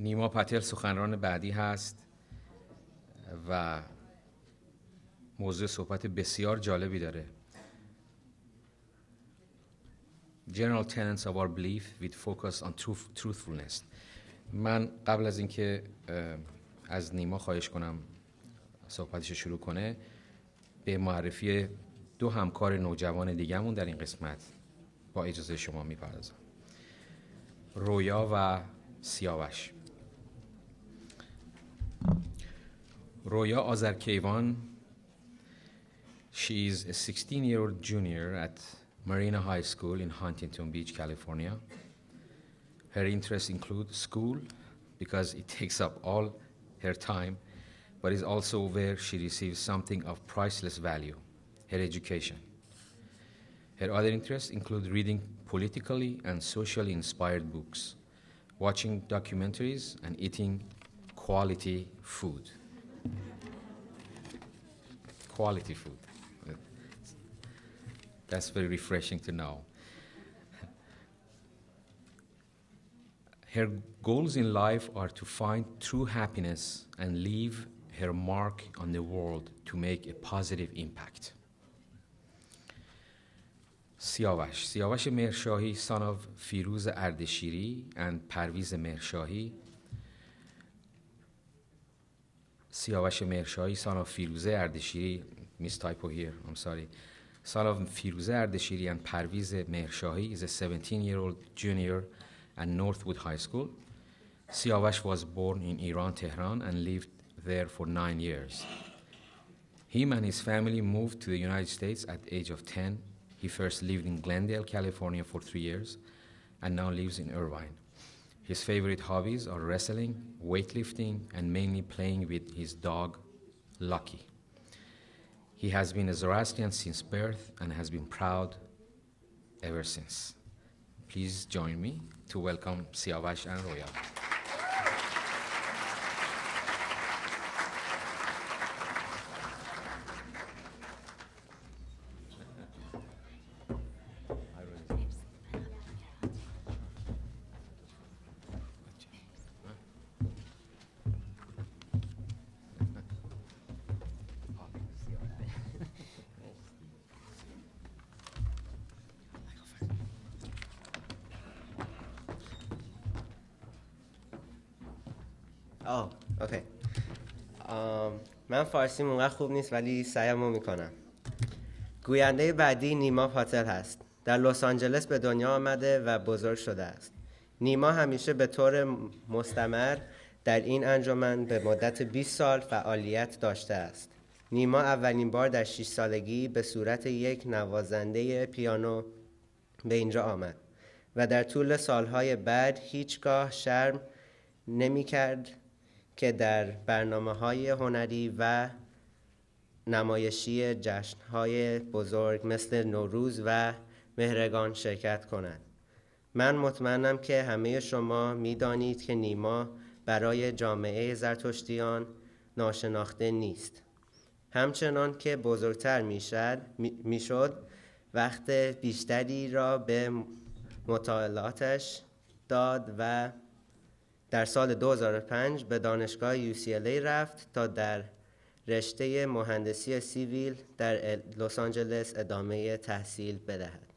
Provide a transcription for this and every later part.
نیما پاتل سخنران بعدی هست و موضوع صحبت بسیار جالبی داره. General tenets of our belief with focus on truthfulness. من قبل از اینکه از نیما خواهش کنم صحبتش شروع کنه، به معرفی دو همکار نوجوان دیگه‌مون در این قسمت با اجازه شما میپردازم. رویا و سیاوش. رویا آذرکیوان. She is a 16-year-old junior at Marina High School in Huntington Beach, California. Her interests include school, because it takes up all her time, but is also where she receives something of priceless value, her education. Her other interests include reading politically and socially inspired books, watching documentaries, and eating quality food. Quality food. That's very refreshing to know. Her goals in life are to find true happiness and leave her mark on the world to make a positive impact. Siavash Mershahi, son of Firooz Ardeshiri and Parviz Mershahi. Siavash Mershahi, son of Firooz Ardeshiri, mistypo here, I'm sorry. Son of Firooz Ardeshiri and Parviz Mershahi is a 17-year-old junior at Northwood High School. Siavash was born in Iran, Tehran, and lived there for 9 years. Him and his family moved to the United States at the age of 10. He first lived in Glendale, California for 3 years, and now lives in Irvine. His favorite hobbies are wrestling, weightlifting, and mainly playing with his dog, Lucky. He has been a Zoroastrian since birth and has been proud ever since. Please join me to welcome Siavash and Roya. اوکی. من فارسیم اونقدر خوب نیست ولی سعیمو میکنم. گوینده بعدی نیما پاتل هست. در لس آنجلس به دنیا آمده و بزرگ شده است. نیما همیشه به طور مستمر در این انجمن به مدت 20 سال فعالیت داشته است. نیما اولین بار در 6 سالگی به صورت یک نوازنده پیانو به اینجا آمد و در طول سالهای بعد هیچگاه شرم نمی‌کرد که در برنامه‌های هنری و نمایشی جشن‌های بزرگ مثل نوروز و مهرگان شرکت کند. من مطمئنم که همه شما می‌دانید که نیما برای جامعه زرتشتیان ناشناخته نیست. همچنان که بزرگتر میشد وقت بیشتری را به مطالعاتش داد و در سال 2005 به دانشگاه UCLA رفت تا در رشته مهندسی سیویل در لس آنجلس ادامه تحصیل بدهد.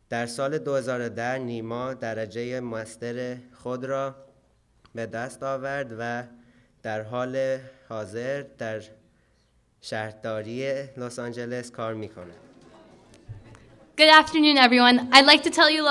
در سال 2010 نیما درجه ماستر خود را به دست آورد و در حال حاضر در شهرداری لس آنجلس کار می‌کند. Good afternoon, everyone. I'd like to tell you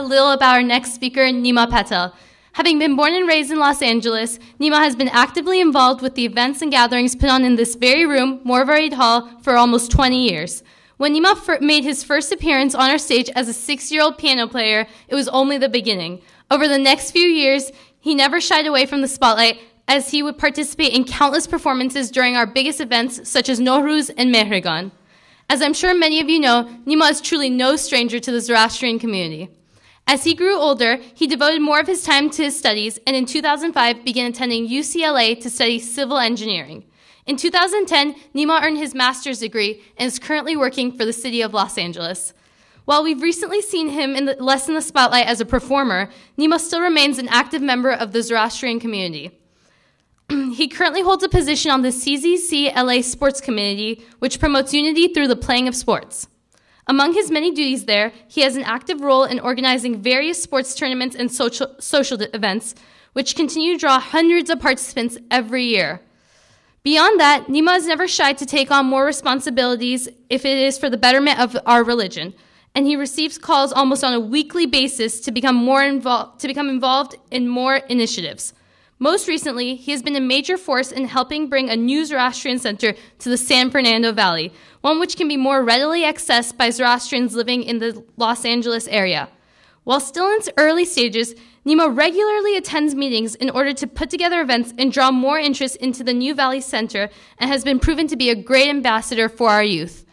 a little about our next speaker, Nima Patel. Having been born and raised in Los Angeles, Nima has been actively involved with the events and gatherings put on in this very room, Morvarid Hall, for almost 20 years. When Nima made his first appearance on our stage as a 6-year-old piano player, it was only the beginning. Over the next few years, he never shied away from the spotlight, as he would participate in countless performances during our biggest events, such as Nowruz and Mehregan. As I'm sure many of you know, Nima is truly no stranger to the Zoroastrian community. As he grew older, he devoted more of his time to his studies, and in 2005 began attending UCLA to study civil engineering. In 2010, Nima earned his master's degree and is currently working for the city of Los Angeles. While we've recently seen him less in the spotlight as a performer, Nima still remains an active member of the Zoroastrian community. He currently holds a position on the CZC LA Sports Committee, which promotes unity through the playing of sports. Among his many duties there, he has an active role in organizing various sports tournaments and social events, which continue to draw hundreds of participants every year. Beyond that, Nima is never shy to take on more responsibilities if it is for the betterment of our religion, and he receives calls almost on a weekly basis to become involved in more initiatives. Most recently, he has been a major force in helping bring a new Zoroastrian center to the San Fernando Valley, one which can be more readily accessed by Zoroastrians living in the Los Angeles area. While still in its early stages, Nima regularly attends meetings in order to put together events and draw more interest into the New Valley Center, and has been proven to be a great ambassador for our youth.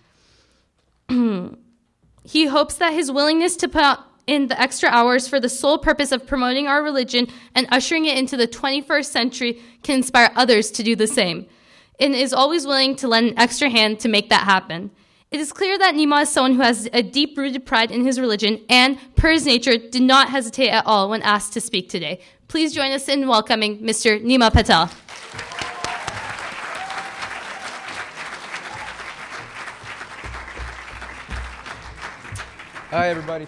He hopes that his willingness to put in the extra hours for the sole purpose of promoting our religion and ushering it into the 21st century can inspire others to do the same, and is always willing to lend an extra hand to make that happen. It is clear that Nima is someone who has a deep-rooted pride in his religion and, per his nature, did not hesitate at all when asked to speak today. Please join us in welcoming Mr. Nima Patel. Hi, everybody.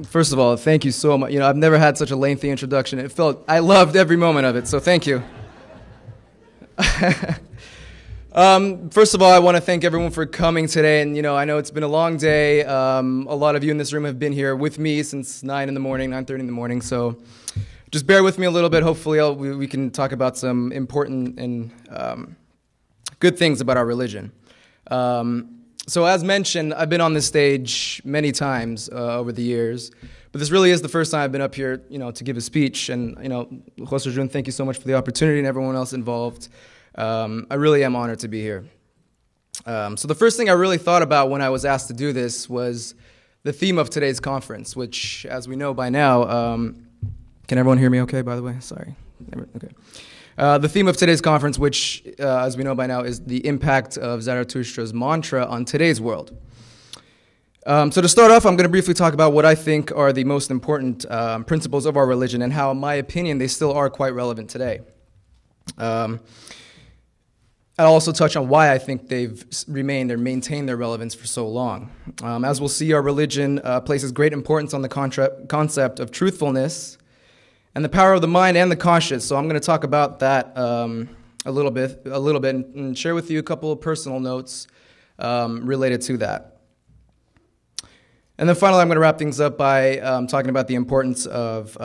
First of all, thank you so much. I've never had such a lengthy introduction. I loved every moment of it, so thank you. First of all, I want to thank everyone for coming today, and I know it's been a long day. A lot of you in this room have been here with me since 9:30 in the morning, so just bear with me a little bit. Hopefully we can talk about some important and good things about our religion. So as mentioned, I've been on this stage many times over the years, but this really is the first time I've been up here, to give a speech. And, Jose Jun, thank you so much for the opportunity, and everyone else involved. I really am honored to be here. So the first thing I really thought about when I was asked to do this was the theme of today's conference, which, as we know by now, can everyone hear me okay, by the way? Sorry. Okay. The theme of today's conference, which, as we know by now, is the impact of Zarathustra's mantra on today's world. So to start off, I'm going to briefly talk about what I think are the most important principles of our religion and how, in my opinion, they still are quite relevant today. I'll also touch on why I think they've remained or maintained their relevance for so long. As we'll see, our religion places great importance on the concept of truthfulness and the power of the mind and the conscience. So I'm going to talk about that a little bit, and share with you a couple of personal notes related to that. And then finally, I'm going to wrap things up by talking about the importance of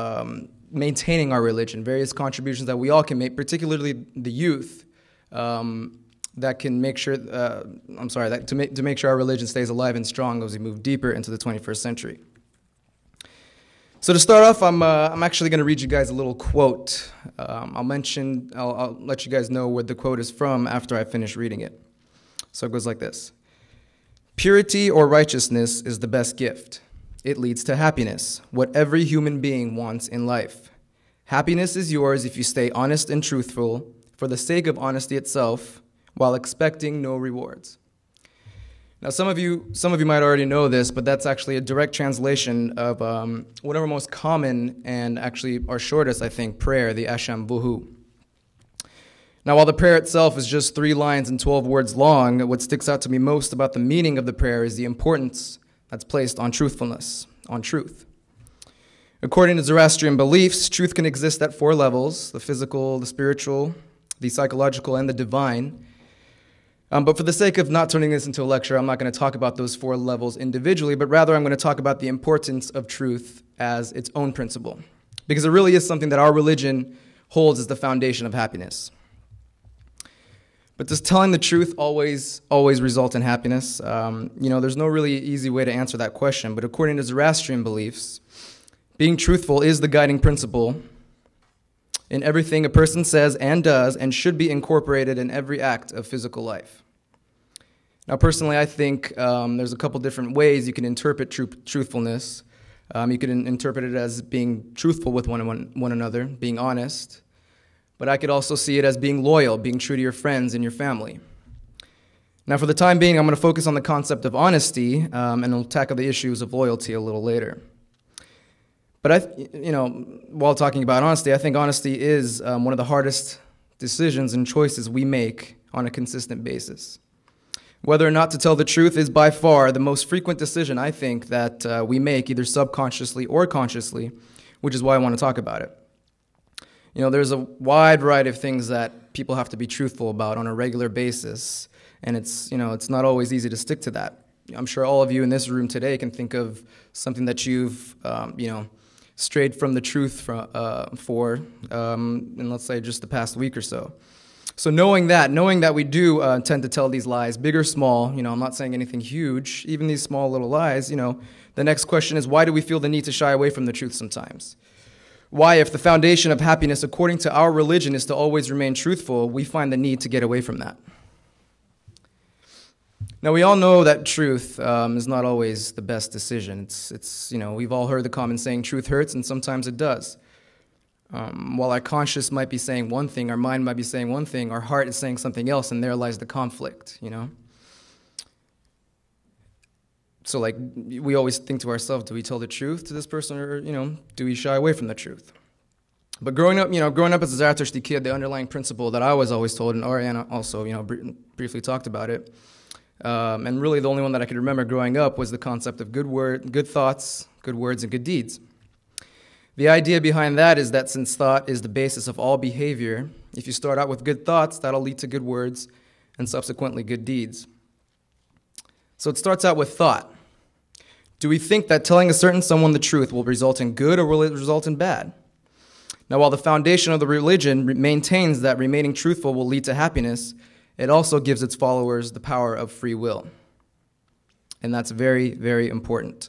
maintaining our religion, various contributions that we all can make, particularly the youth, that can make sure, to make sure our religion stays alive and strong as we move deeper into the 21st century. So to start off, I'm actually going to read you guys a little quote. I'll let you guys know where the quote is from after I finish reading it. So it goes like this. Purity or righteousness is the best gift. It leads to happiness, what every human being wants in life. Happiness is yours if you stay honest and truthful for the sake of honesty itself, while expecting no rewards. Now, some of you might already know this, but that's actually a direct translation of one of our most common and actually our shortest, I think, prayer, the Asham Vuhu. Now, while the prayer itself is just 3 lines and 12 words long, what sticks out to me most about the meaning of the prayer is the importance that's placed on truthfulness, on truth. According to Zoroastrian beliefs, truth can exist at 4 levels: the physical, the spiritual, the psychological, and the divine. But for the sake of not turning this into a lecture, I'm not going to talk about those 4 levels individually, but rather I'm going to talk about the importance of truth as its own principle, because it really is something that our religion holds as the foundation of happiness. But does telling the truth always result in happiness? There's no really easy way to answer that question, but according to Zoroastrian beliefs, being truthful is the guiding principle in everything a person says and does, and should be incorporated in every act of physical life. Now, personally, I think there's a couple different ways you can interpret truthfulness. You can interpret it as being truthful with one another, being honest. But I could also see it as being loyal, being true to your friends and your family. Now, for the time being, I'm going to focus on the concept of honesty, and we'll tackle the issues of loyalty a little later. But while talking about honesty, I think honesty is one of the hardest decisions and choices we make on a consistent basis. Whether or not to tell the truth is by far the most frequent decision, I think, that we make, either subconsciously or consciously, which is why I want to talk about it. There's a wide variety of things that people have to be truthful about on a regular basis, and it's not always easy to stick to that. I'm sure all of you in this room today can think of something that you've, strayed from the truth for, in let's say just the past week or so. So knowing that we do tend to tell these lies, big or small, I'm not saying anything huge, even these small little lies, the next question is, why do we feel the need to shy away from the truth sometimes? Why, if the foundation of happiness according to our religion is to always remain truthful, we find the need to get away from that? Now, we all know that truth is not always the best decision. It's we've all heard the common saying, truth hurts, and sometimes it does. While our conscience might be saying one thing, our mind might be saying one thing, our heart is saying something else, and there lies the conflict, So, we always think to ourselves, do we tell the truth to this person, or, do we shy away from the truth? But growing up as a Zoroastrian kid, the underlying principle that I was always told, and Ariana also, briefly talked about it, and really the only one that I could remember growing up was the concept of good thoughts, good words, and good deeds. The idea behind that is that since thought is the basis of all behavior, if you start out with good thoughts, that'll lead to good words and subsequently good deeds. So it starts out with thought. Do we think that telling a certain someone the truth will result in good, or will it result in bad? Now, while the foundation of the religion maintains that remaining truthful will lead to happiness, it also gives its followers the power of free will. And that's very, very important.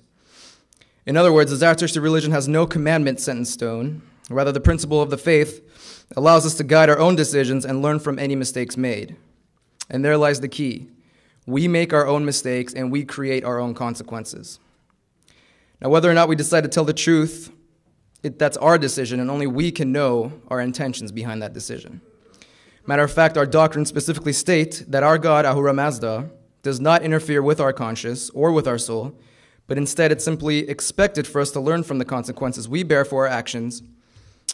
In other words, the Zoroastrian religion has no commandment set in stone. Rather, the principle of the faith allows us to guide our own decisions and learn from any mistakes made. And there lies the key. We make our own mistakes, and we create our own consequences. Now, whether or not we decide to tell the truth, that's our decision, and only we can know our intentions behind that decision. Matter of fact, our doctrine specifically states that our God, Ahura Mazda, does not interfere with our conscience or with our soul, but instead it's simply expected for us to learn from the consequences we bear for our actions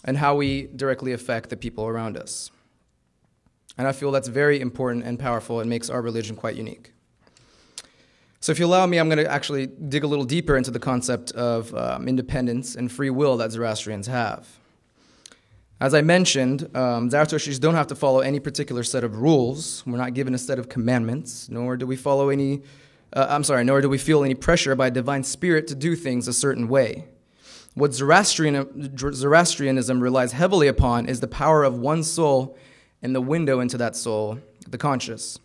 and how we directly affect the people around us. And I feel that's very important and powerful and makes our religion quite unique. So if you allow me, I'm going to actually dig a little deeper into the concept of independence and free will that Zoroastrians have. As I mentioned, Zoroastrians don't have to follow any particular set of rules. We're not given a set of commandments, nor do we feel any pressure by divine spirit to do things a certain way. What Zoroastrianism relies heavily upon is the power of one soul and the window into that soul, the conscious.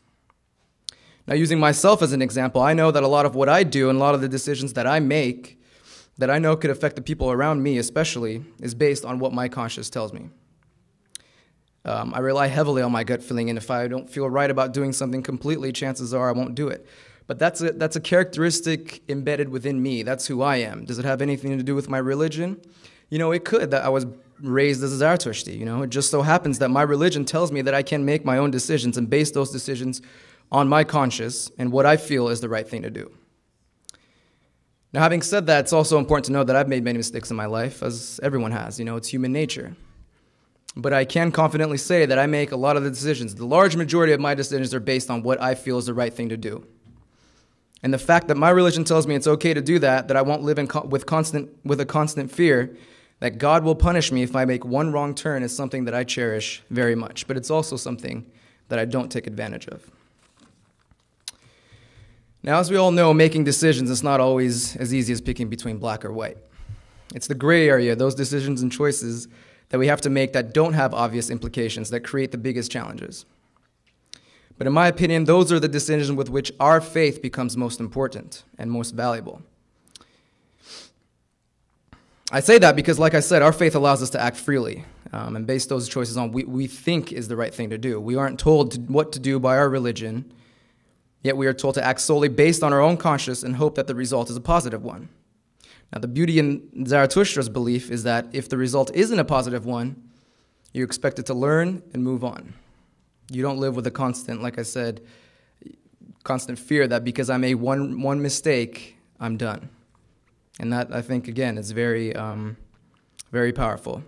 Now, using myself as an example, I know that a lot of what I do and a lot of the decisions that I make that I know could affect the people around me especially is based on what my conscience tells me. I rely heavily on my gut feeling, and if I don't feel right about doing something completely, chances are I won't do it. But that's a characteristic embedded within me. That's who I am. Does it have anything to do with my religion? It could, that I was raised as a Zoroastrian. It just so happens that my religion tells me that I can make my own decisions and base those decisions on my conscience and what I feel is the right thing to do. Now, having said that, it's also important to know that I've made many mistakes in my life, as everyone has. It's human nature. But I can confidently say that I make a lot of the decisions. The large majority of my decisions are based on what I feel is the right thing to do. And the fact that my religion tells me it's okay to do that I won't live with a constant fear that God will punish me if I make one wrong turn is something that I cherish very much. But it's also something that I don't take advantage of. Now, as we all know, making decisions is not always as easy as picking between black or white. It's the gray area, those decisions and choices that we have to make that don't have obvious implications, that create the biggest challenges. But in my opinion, those are the decisions with which our faith becomes most important and most valuable. I say that because, like I said, our faith allows us to act freely and base those choices on what we think is the right thing to do. We aren't told what to do by our religion, yet we are told to act solely based on our own conscience and hope that the result is a positive one. Now, the beauty in Zarathustra's belief is that if the result isn't a positive one, you're expected to learn and move on. You don't live with a constant, like I said, constant fear that because I made one mistake, I'm done. And that, I think, again, is very, very powerful.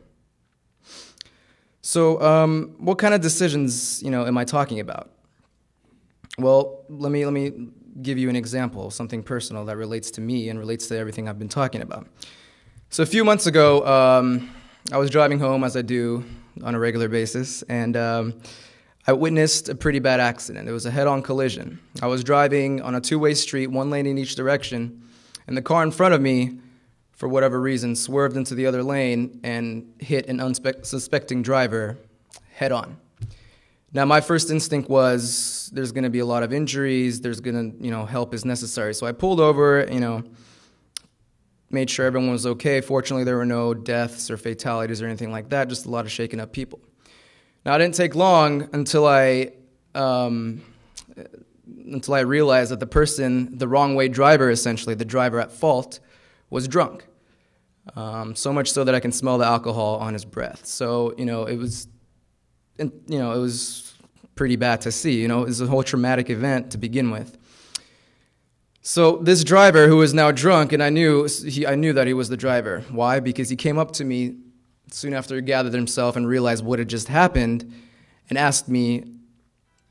So, what kind of decisions, am I talking about? Well, let me give you an example, something personal that relates to me and relates to everything I've been talking about. So a few months ago, I was driving home, as I do on a regular basis, and I witnessed a pretty bad accident. It was a head-on collision. I was driving on a two-way street, one lane in each direction, and the car in front of me, for whatever reason, swerved into the other lane and hit an unsuspecting driver head-on. Now, my first instinct was there's going to be a lot of injuries, there's going to, help is necessary. So I pulled over, made sure everyone was okay. Fortunately, there were no deaths or fatalities or anything like that, just a lot of shaken up people. Now, it didn't take long until I realized that the wrong way driver, essentially, the driver at fault, was drunk. So much so that I can smell the alcohol on his breath. So, it was pretty bad to see. It was a whole traumatic event to begin with. So this driver who was now drunk, and I knew that he was the driver. Why? Because he came up to me soon after he gathered himself and realized what had just happened and asked me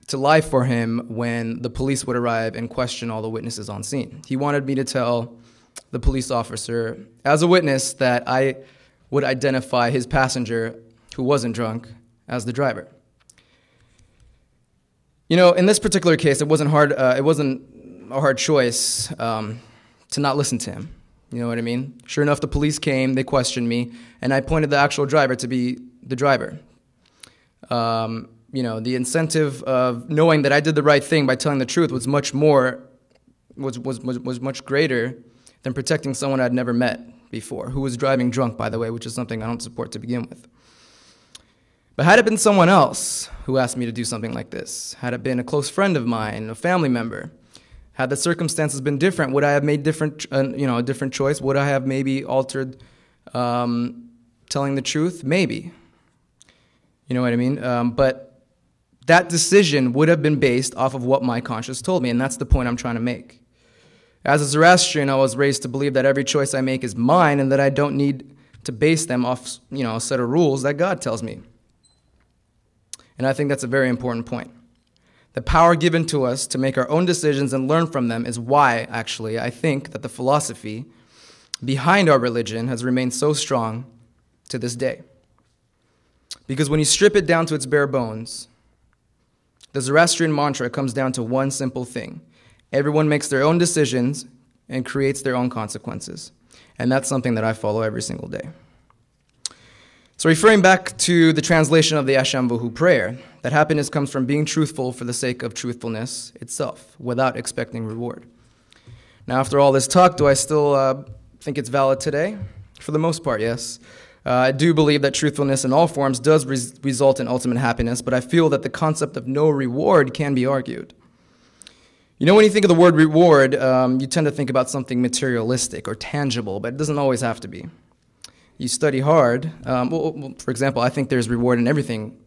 to lie for him when the police would arrive and question all the witnesses on scene. He wanted me to tell the police officer as a witness that I would identify his passenger who wasn't drunk as the driver. In this particular case, it wasn't hard. It wasn't a hard choice to not listen to him. You know what I mean? Sure enough, the police came, they questioned me, and I pointed the actual driver to be the driver. The incentive of knowing that I did the right thing by telling the truth was much greater than protecting someone I'd never met before, who was driving drunk, by the way, which is something I don't support to begin with. But had it been someone else who asked me to do something like this, had it been a close friend of mine, a family member, had the circumstances been different, would I have made a different choice? Would I have maybe altered telling the truth? Maybe. You know what I mean? But that decision would have been based off of what my conscience told me, and that's the point I'm trying to make. As a Zoroastrian, I was raised to believe that every choice I make is mine and that I don't need to base them off, a set of rules that God tells me. And I think that's a very important point. The power given to us to make our own decisions and learn from them is why, actually, I think that the philosophy behind our religion has remained so strong to this day. Because when you strip it down to its bare bones, the Zoroastrian mantra comes down to one simple thing. Everyone makes their own decisions and creates their own consequences. And that's something that I follow every single day. So referring back to the translation of the Ashamvahu prayer, that happiness comes from being truthful for the sake of truthfulness itself, without expecting reward. Now, after all this talk, do I still think it's valid today? For the most part, yes. I do believe that truthfulness in all forms does result in ultimate happiness, but I feel that the concept of no reward can be argued. When you think of the word reward, you tend to think about something materialistic or tangible, but it doesn't always have to be. You study hard. For example, I think there's reward in everything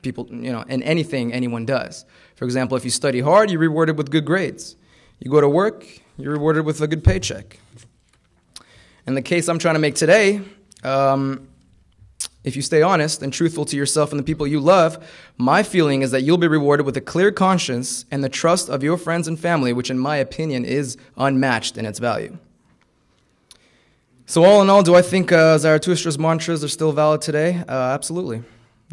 in anything anyone does. For example, if you study hard, you're rewarded with good grades. You go to work, you're rewarded with a good paycheck. In the case I'm trying to make today, if you stay honest and truthful to yourself and the people you love, my feeling is that you'll be rewarded with a clear conscience and the trust of your friends and family, which in my opinion is unmatched in its value. So all in all, do I think Zarathustra's mantras are still valid today? Absolutely.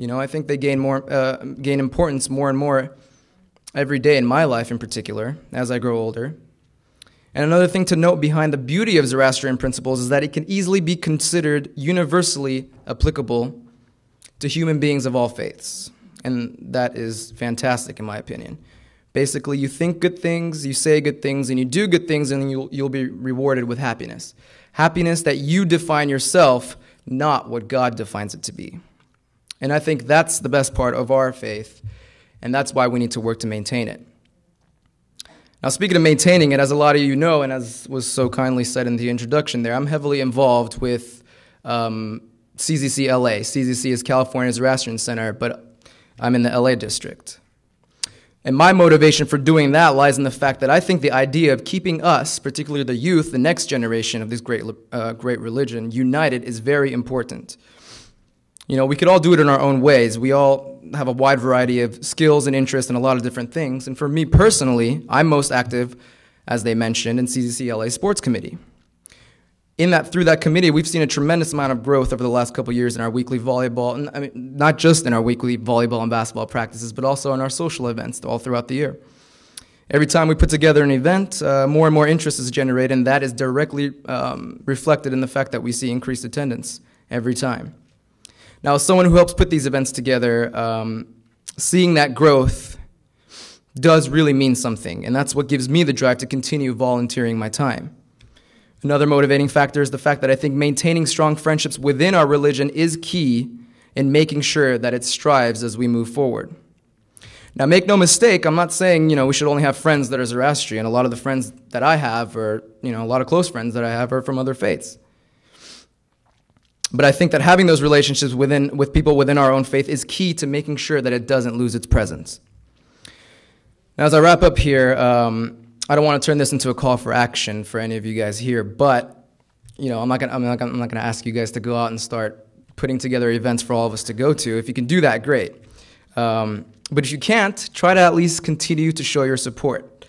I think they gain importance more and more every day in my life in particular as I grow older. And another thing to note behind the beauty of Zoroastrian principles is that it can easily be considered universally applicable to human beings of all faiths. And that is fantastic in my opinion. Basically, you think good things, you say good things, and you do good things, and you'll be rewarded with happiness. Happiness that you define yourself, not what God defines it to be. And I think that's the best part of our faith, and that's why we need to work to maintain it. Now, speaking of maintaining it, as a lot of you know, and as was so kindly said in the introduction there, I'm heavily involved with CZC LA. CZC is California Zoroastrian Center, but I'm in the LA district. And my motivation for doing that lies in the fact that I think the idea of keeping us, particularly the youth, the next generation of this great religion, united is very important. You know, we could all do it in our own ways. We all have a wide variety of skills and interests in a lot of different things. And for me personally, I'm most active, as they mentioned, in CCC-LA Sports Committee. Through that committee, we've seen a tremendous amount of growth over the last couple of years in our weekly volleyball, and I mean, not just in our weekly volleyball and basketball practices, but also in our social events all throughout the year. Every time we put together an event, more and more interest is generated, and that is directly reflected in the fact that we see increased attendance every time. Now, as someone who helps put these events together, seeing that growth does really mean something, and that's what gives me the drive to continue volunteering my time. Another motivating factor is the fact that I think maintaining strong friendships within our religion is key in making sure that it strives as we move forward. Now, make no mistake, I'm not saying, we should only have friends that are Zoroastrian. A lot of the friends that I have, or, a lot of close friends that I have are from other faiths. But I think that having those relationships with people within our own faith is key to making sure that it doesn't lose its presence. Now, as I wrap up here, I don't want to turn this into a call for action for any of you guys here, but I'm not going to ask you guys to go out and start putting together events for all of us to go to. If you can do that, great. But if you can't, try to at least continue to show your support.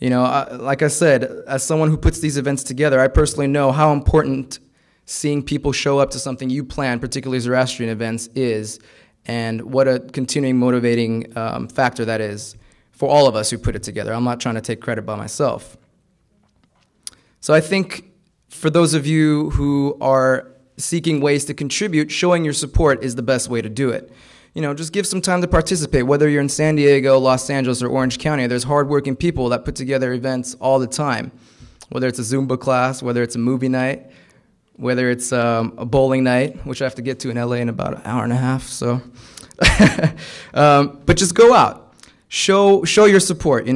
Like I said, as someone who puts these events together, I personally know how important seeing people show up to something you plan, particularly Zoroastrian events, is, and what a continuing motivating factor that is for all of us who put it together. I'm not trying to take credit by myself. So I think for those of you who are seeking ways to contribute, showing your support is the best way to do it. Just give some time to participate. Whether you're in San Diego, Los Angeles, or Orange County, there's hardworking people that put together events all the time. Whether it's a Zumba class, whether it's a movie night, whether it's a bowling night, which I have to get to in LA in about an hour and a half. So, but just go out. Show your support,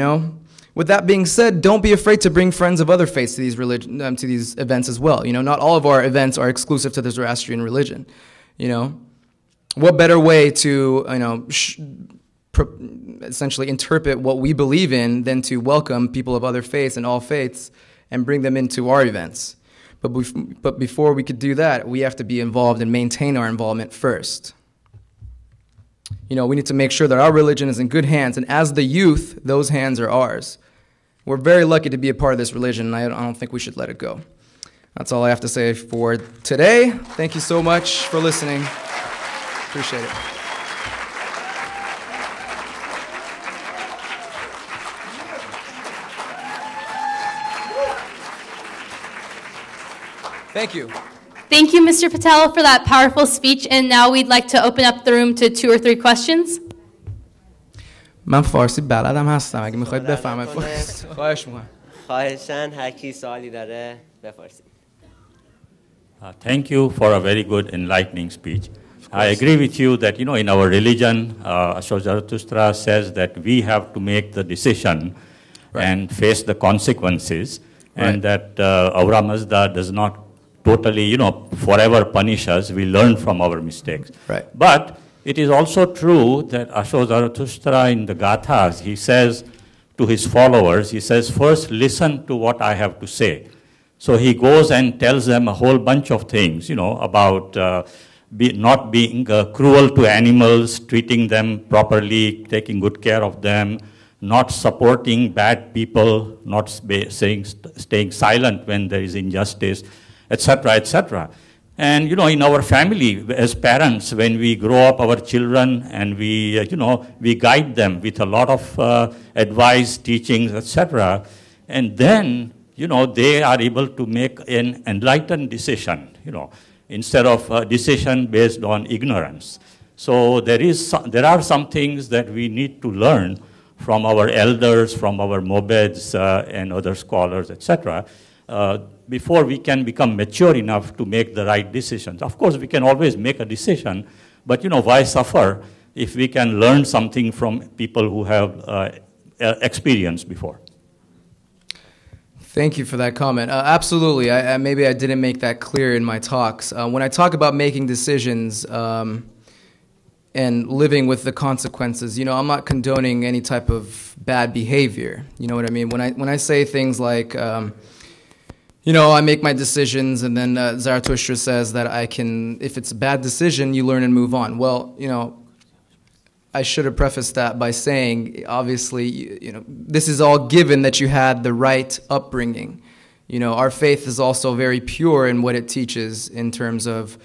With that being said, don't be afraid to bring friends of other faiths to these events as well. Not all of our events are exclusive to the Zoroastrian religion. What better way to, essentially interpret what we believe in than to welcome people of other faiths and all faiths and bring them into our events. But before we could do that, we have to be involved and maintain our involvement first. We need to make sure that our religion is in good hands, and as the youth, those hands are ours. We're very lucky to be a part of this religion, and I don't think we should let it go. That's all I have to say for today. Thank you so much for listening. Appreciate it. Thank you. Thank you, Mr. Patel, for that powerful speech. And now we'd like to open up the room to 2 or 3 questions. من فارسی بلدم هستم. اگه میخواید بفهمید خواهش می‌کنم. خواهشاً هر کی سوالی داره بپرسید. Thank you for a very good enlightening speech. I agree with you that, in our religion, Zoroaster says that we have to make the decision and face the consequences, and that Aura Mazda does not totally, forever punish us. We learn from our mistakes. Right. But it is also true that Zoroaster in the Gathas, he says to his followers, he says, first listen to what I have to say. So he goes and tells them a whole bunch of things, about not being cruel to animals, treating them properly, taking good care of them, not supporting bad people, not staying silent when there is injustice, etc., etc. And, in our family, as parents, when we grow up our children and we, we guide them with a lot of advice, teachings, etc., and then, they are able to make an enlightened decision, instead of a decision based on ignorance. So there are some things that we need to learn from our elders, from our mobeds and other scholars, etc., before we can become mature enough to make the right decisions. Of course, we can always make a decision, but why suffer if we can learn something from people who have experience before? Thank you for that comment. Absolutely. Maybe I didn't make that clear in my talks. When I talk about making decisions, and living with the consequences. You know, I'm not condoning any type of bad behavior. You know what I mean? When I say things like, you know, I make my decisions, and then Zarathustra says that I can, if it's a bad decision, you learn and move on. Well, you know, I should have prefaced that by saying, obviously, you know, this is all given that you had the right upbringing. You know, our faith is also very pure in what it teaches in terms of,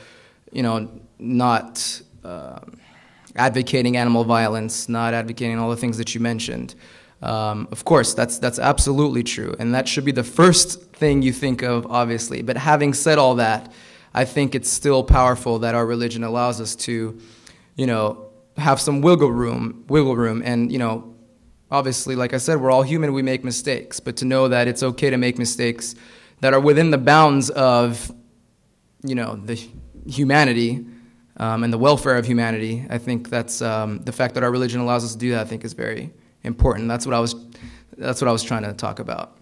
you know, not advocating animal violence, not advocating all the things that you mentioned. Of course, that's absolutely true, and that should be the first thing you think of, obviously. But having said all that, I think it's still powerful that our religion allows us to, you know, have some wiggle room, and, you know, obviously, like I said, we're all human, we make mistakes, but to know that it's okay to make mistakes that are within the bounds of, you know, the humanity and the welfare of humanity, I think that's the fact that our religion allows us to do that, I think, is very important. That's what I was trying to talk about.